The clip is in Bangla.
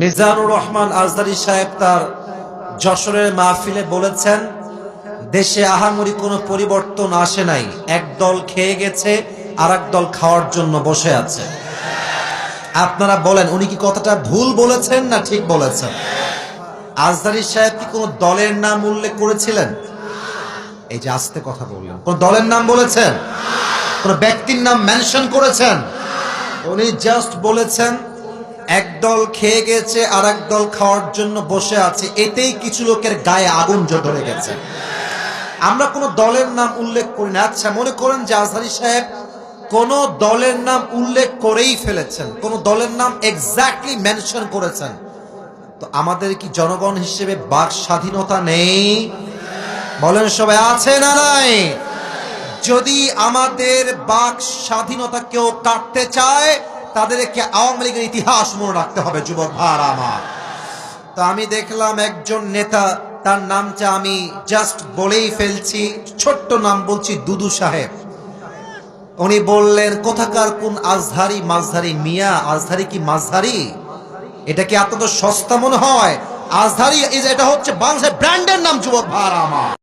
মিজানুর রহমান আজদারী সাহেব তার যশোরের মাহফিলে বলেছেন, দেশে আহামরি কোনো পরিবর্তন আসে নাই, এক দল খেয়ে গেছে আর এক দল খাওয়ার জন্য বসে আছে। আপনারা বলেন, উনি কি কথাটা ভুল বলেছেন না ঠিক বলেছেন? আজদারী সাহেব কি কোনো দলের নাম উল্লেখ করেছিলেন? এই যে আস্তে কথা বললেন, কোন দলের নাম বলেছেন? কোন ব্যক্তির নাম মেনশন করেছেন? উনি জাস্ট বলেছেন এক দল খেয়ে গেছে আর এক দল খাওয়ার জন্য বসে আছে, এতেই কিছু লোকের গায়ে আগুন ধরে গেছে। আমরা কোন দলের নাম উল্লেখ করি না। আচ্ছা, মনে করেন যে আজহারী সাহেব কোন দলের নাম উল্লেখ করেই ফেলেছেন, কোন দলের নাম এক্স্যাক্টলি মেনশন করেছেন, তো আমাদের কি জনগণ হিসেবে বাক স্বাধীনতা নেই? বলেন সবাই, আছে না নাই? যদি আমাদের বাক স্বাধীনতা কেউ কাটতে চায়, তাদেরকে আওয়ামী লীগের ইতিহাস মনে রাখতে হবে। যুবক ভাইরা আমার, তো আমি দেখলাম একজন নেতা, তার নামটা আমি জাস্ট বলেই ফেলছি, ছোট্ট নাম বলছি, দুদু সাহেব। উনি বললেন, কোথাকার কোন আজহারি মাঝহারি মিয়া, আজহারি কি মাঝহারি? এটা কি আপনাদের সস্তা মনে হয়? আজহারি এটা হচ্ছে বাংলাদেশের ব্র্যান্ডের নাম। যুবক ভাইরা আমার,